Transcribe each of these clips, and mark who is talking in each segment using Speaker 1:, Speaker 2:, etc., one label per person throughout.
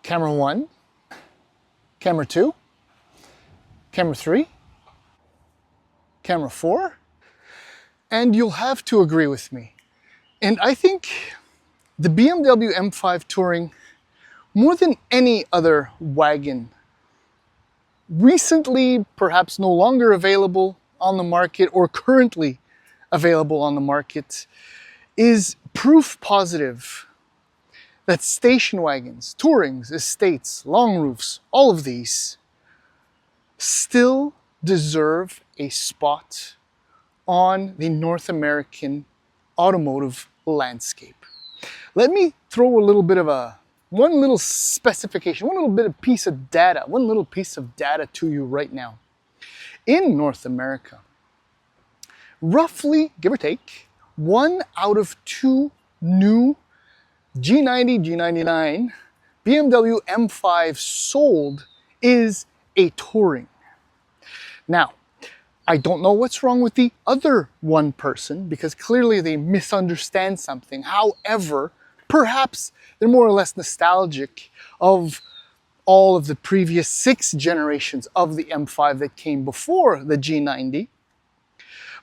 Speaker 1: Camera 1, Camera 2, Camera 3, Camera 4, and you'll have to agree with me. And I think the BMW M5 Touring, more than any other wagon, recently perhaps no longer available on the market or currently available on the market, is proof positive that station wagons, Tourings, estates, long roofs, all of these still deserve a spot on the North American automotive landscape. Let me throw a little bit of one little specification, one little bit of piece of data, one little piece of data to you right now. In North America, roughly, give or take, 1 out of 2 new G90, G99 BMW M5 sold is a Touring. Now, I don't know what's wrong with the other 1%, because clearly they misunderstand something. However, perhaps they're more or less nostalgic of all of the previous 6 generations of the M5 that came before the G90.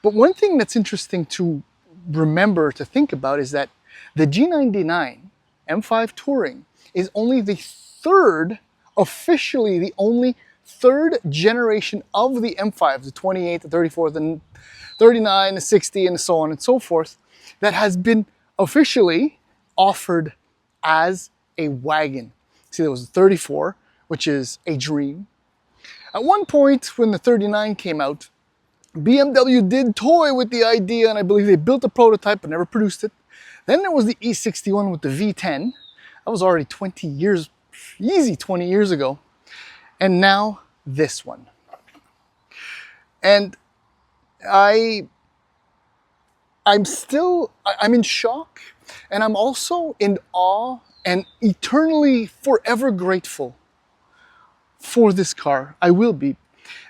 Speaker 1: But one thing that's interesting to remember, to think about, is that the G99 M5 Touring is only the third, officially the only third generation of the M5, the 28, the 34, the 39, the 60, and so on and so forth, that has been officially offered as a wagon. See, there was the 34, which is a dream. At one point, when the 39 came out, BMW did toy with the idea, and I believe they built a prototype but never produced it. Then there was the E61 with the V10. That was already 20 years, easy 20 years ago. And now this one. And I'm in shock, and I'm also in awe and eternally forever grateful for this car. I will be.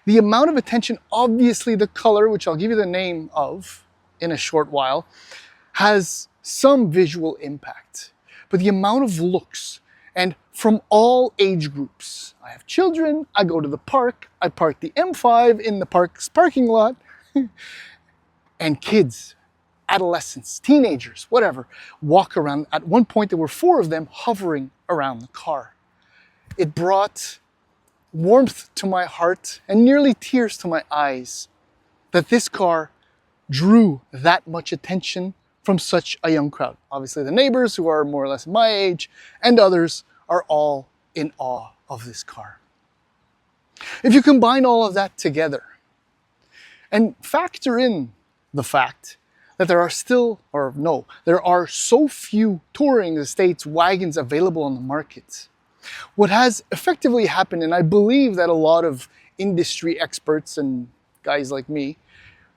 Speaker 1: The amount of attention, obviously the color, which I'll give you the name of in a short while, has some visual impact. But the amount of looks, and from all age groups. I have children, I go to the park, I park the M5 in the park's parking lot, and kids, adolescents, teenagers, whatever, walk around. At one point there were 4 of them hovering around the car. It brought warmth to my heart and nearly tears to my eyes that this car drew that much attention from such a young crowd. Obviously the neighbors, who are more or less my age, and others are all in awe of this car. If you combine all of that together and factor in the fact that there are so few Touring, estates, wagons available on the market, what has effectively happened, and I believe that a lot of industry experts and guys like me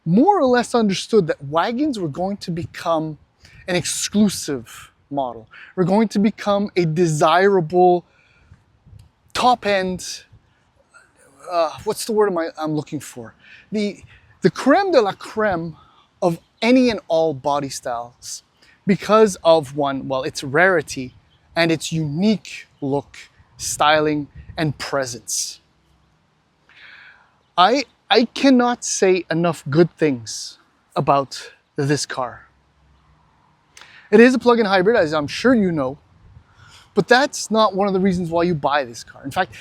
Speaker 1: more or less understood that wagons were going to become an exclusive model. We're going to become a desirable top-end, what's the word I'm looking for? The creme de la creme of any and all body styles, because of its rarity and its unique look, styling, and presence. I cannot say enough good things about this car. It is a plug-in hybrid, as I'm sure you know, but that's not one of the reasons why you buy this car. In fact,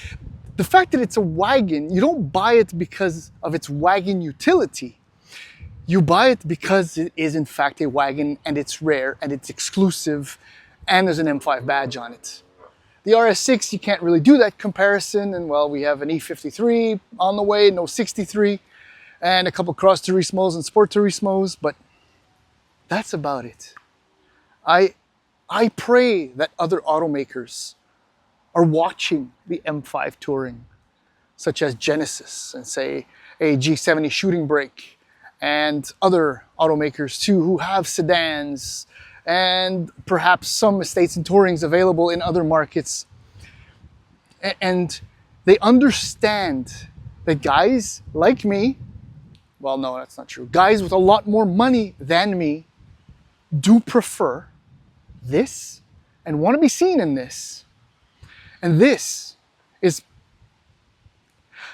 Speaker 1: the fact that it's a wagon, you don't buy it because of its wagon utility. You buy it because it is in fact a wagon, and it's rare, and it's exclusive, and there's an M5 badge on it. The RS6, you can't really do that comparison, and well, we have an E53 on the way, no 63, and a couple Cross Turismos and Sport Turismos, but that's about it. I pray that other automakers are watching the M5 Touring, such as Genesis and say a G70 Shooting Brake, and other automakers too who have sedans and perhaps some estates and Tourings available in other markets. And they understand that guys like me, well, no, that's not true. Guys with a lot more money than me do prefer this and want to be seen in this. And this is,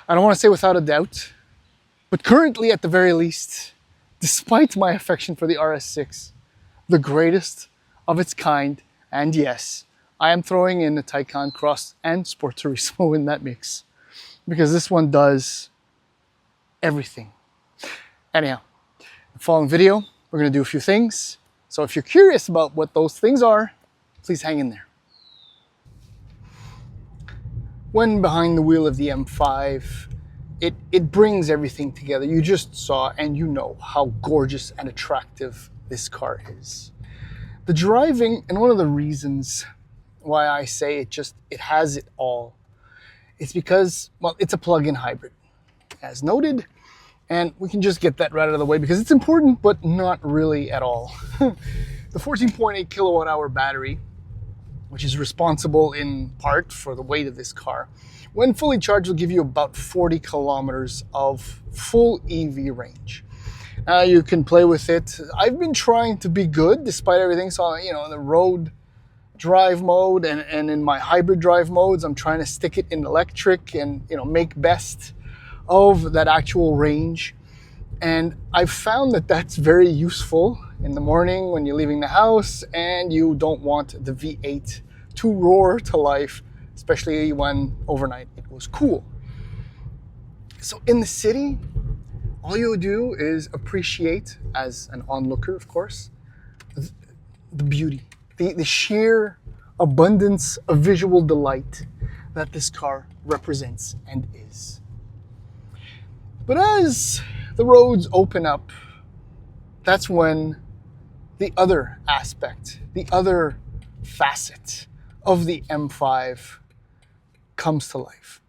Speaker 1: I don't want to say without a doubt, but currently at the very least, despite my affection for the RS6, the greatest of its kind. And yes, I am throwing in the Taycan Cross and Sport Turismo in that mix, because this one does everything. Anyhow, the following video, we're going to do a few things. So if you're curious about what those things are, please hang in there. When behind the wheel of the M5, it brings everything together. You just saw and you know how gorgeous and attractive this car is. The driving, and one of the reasons why I say it has it all, it's because, well, it's a plug-in hybrid, as noted, and we can just get that right out of the way because it's important, but not really at all. The 14.8 kilowatt hour battery, which is responsible in part for the weight of this car, when fully charged will give you about 40 kilometers of full EV range. You can play with it. I've been trying to be good despite everything. So, in the road drive mode and in my hybrid drive modes, I'm trying to stick it in electric and, make best of that actual range. And I've found that that's very useful in the morning when you're leaving the house and you don't want the V8 to roar to life, especially when overnight it was cool. So in the city, all you do is appreciate, as an onlooker, of course, the beauty, the sheer abundance of visual delight that this car represents and is. But as the roads open up, that's when the other aspect, the other facet of the M5 comes to life.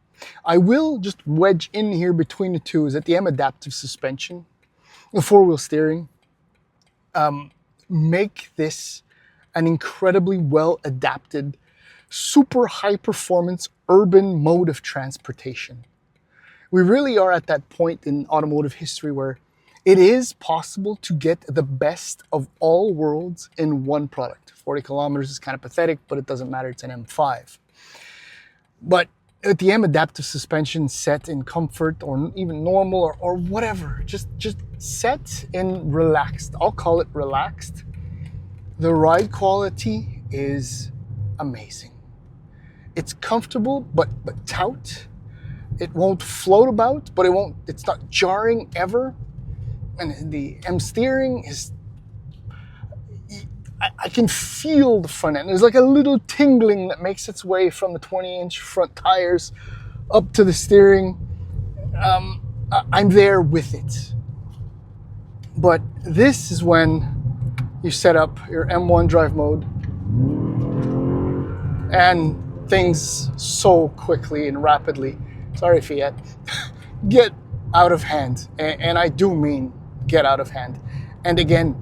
Speaker 1: I will just wedge in here between the two is that the M adaptive suspension, the four-wheel steering, make this an incredibly well-adapted, super high-performance urban mode of transportation. We really are at that point in automotive history where it is possible to get the best of all worlds in one product. 40 kilometers is kind of pathetic, but it doesn't matter, it's an M5. But at the M adaptive suspension set in comfort or even normal or whatever, just set in relaxed. I'll call it relaxed. The ride quality is amazing. It's comfortable, but taut. It won't float about, but it's not jarring ever. And the M steering is, I can feel the front end. There's like a little tingling that makes its way from the 20-inch front tires up to the steering. I'm there with it. But this is when you set up your M1 drive mode and things so quickly and rapidly, sorry Fiat, get out of hand. And I do mean get out of hand. And again,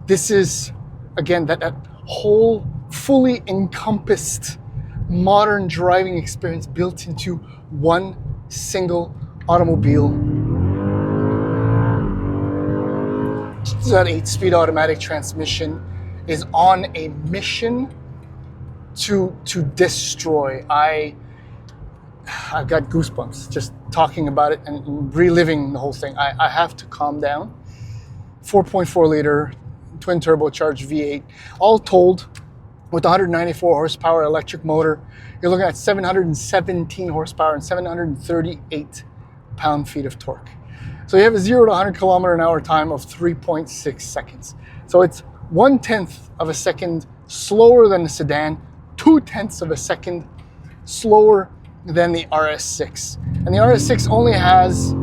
Speaker 1: this is, that whole fully encompassed modern driving experience built into one single automobile. That 8-speed automatic transmission is on a mission to destroy. I've got goosebumps just talking about it and reliving the whole thing. I have to calm down. 4.4 liter twin turbocharged V8, all told, with 194 horsepower electric motor, you're looking at 717 horsepower and 738 pound-feet of torque. So you have a 0 to 100 kilometer an hour time of 3.6 seconds. So it's 1/10 of a second slower than the sedan, 2/10 of a second slower than the RS6. And the RS6 only has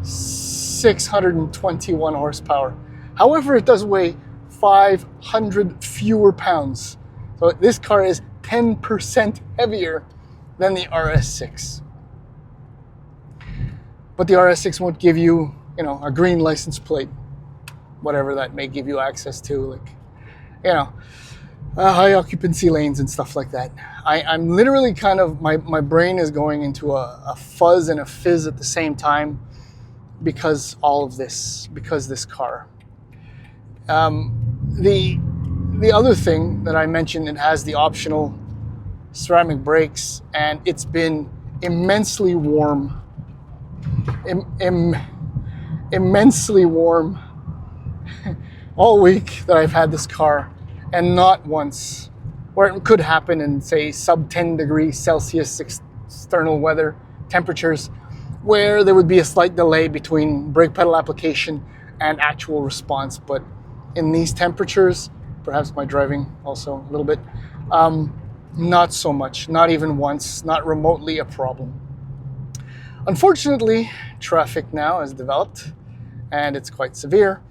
Speaker 1: 621 horsepower. However, it does weigh 500 fewer pounds. So this car is 10% heavier than the RS6. But the RS6 won't give you, a green license plate, whatever that may give you access to, high occupancy lanes and stuff like that. I'm literally kind of, my brain is going into a fuzz and a fizz at the same time because this car. The other thing that I mentioned, it has the optional ceramic brakes, and it's been immensely warm. Immensely warm all week that I've had this car, and not once, or it could happen in, say, sub 10 degrees Celsius external weather temperatures, where there would be a slight delay between brake pedal application and actual response. But in these temperatures, perhaps my driving also a little bit, not so much, not even once, not remotely a problem. Unfortunately, traffic now has developed, and it's quite severe.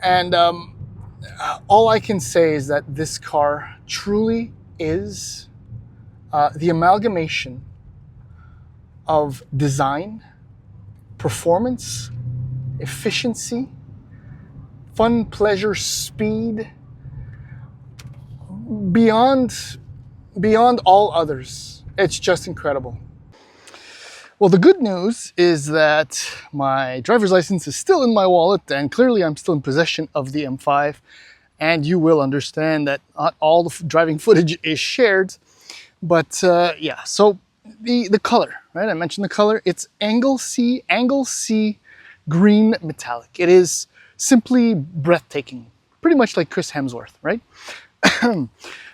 Speaker 1: And all I can say is that this car truly is the amalgamation of design, performance, efficiency, fun, pleasure, speed, beyond all others. It's just incredible. Well, the good news is that my driver's license is still in my wallet, and clearly I'm still in possession of the M5. And you will understand that not all the driving footage is shared. But yeah, so the color, right? I mentioned the color. It's angle C green metallic. It is simply breathtaking, pretty much like Chris Hemsworth, right?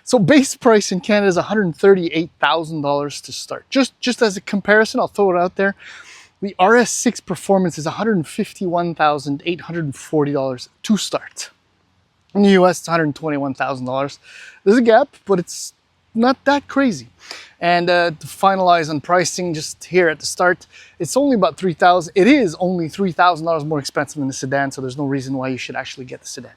Speaker 1: So base price in Canada is $138,000 to start. Just as a comparison, I'll throw it out there. The RS6 Performance is $151,840 to start. In the US, it's $121,000. There's a gap, but it's not that crazy. And to finalize on pricing, just here at the start, it's only about $3,000. It is only $3,000 more expensive than the sedan, so there's no reason why you should actually get the sedan.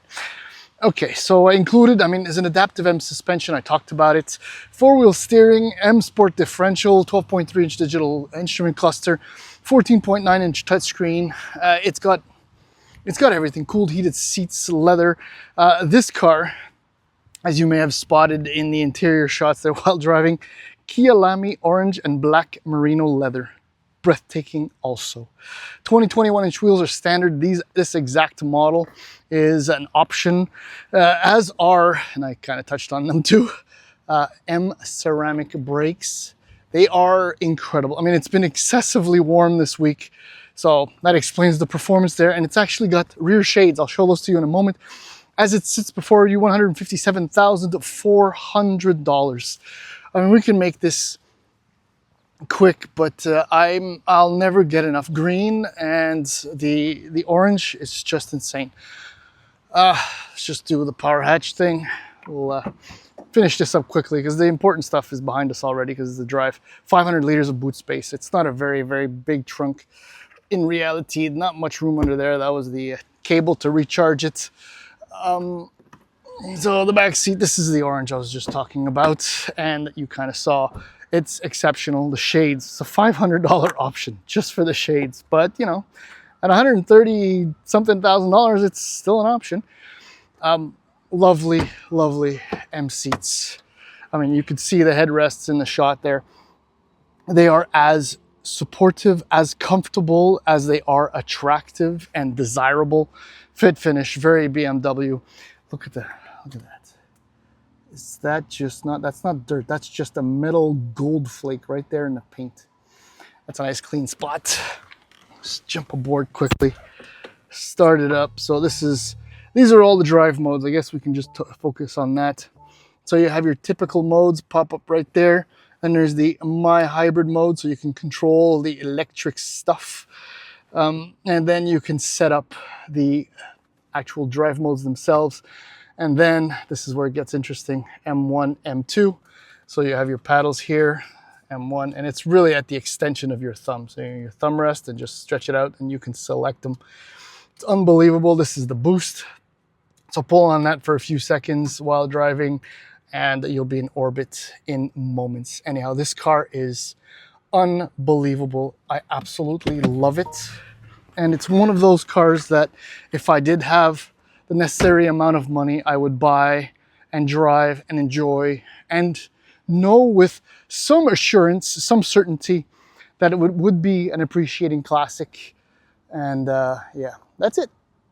Speaker 1: Okay, so included, is an adaptive M suspension. I talked about it. 4-wheel steering, M Sport differential, 12.3-inch digital instrument cluster, 14.9-inch touchscreen. It's got everything. Cooled heated seats, leather. This car, as you may have spotted in the interior shots there while driving, Kia Lamy orange and black merino leather. Breathtaking also. 20-21-inch wheels are standard. This exact model is an option, as are, and I kind of touched on them too, M ceramic brakes. They are incredible. It's been excessively warm this week, so that explains the performance there. And it's actually got rear shades. I'll show those to you in a moment. As it sits before you, $157,400. We can make this quick, but I'll never get enough. Green and the orange is just insane. Let's just do the power hatch thing. We'll finish this up quickly because the important stuff is behind us already because it's the drive. 500 liters of boot space. It's not a very, very big trunk. In reality, not much room under there. That was the cable to recharge it. So the back seat, this is the orange I was just talking about, and you kind of saw. It's exceptional. The shades, it's a $500 option just for the shades, but at $130 something thousand, it's still an option. Lovely, lovely M seats. You could see the headrests in the shot there. They are as supportive, as comfortable as they are attractive and desirable. Fit finish, very BMW. Look at that. Is that just not, that's not dirt, that's just a metal gold flake right there in the paint. That's a nice clean spot. Let's jump aboard quickly, start it up. So these are all the drive modes. I guess we can just focus on that. So you have your typical modes pop up right there. And there's the My Hybrid mode, so you can control the electric stuff. And then you can set up the actual drive modes themselves. And then this is where it gets interesting, M1, M2. So you have your paddles here, M1, and it's really at the extension of your thumb. So your thumb rest and just stretch it out and you can select them. It's unbelievable. This is the boost. So pull on that for a few seconds while driving and you'll be in orbit in moments. Anyhow, this car is unbelievable. I absolutely love it. And it's one of those cars that if I did have the necessary amount of money, I would buy and drive and enjoy and know with some assurance, some certainty that it would be an appreciating classic. And yeah, that's it.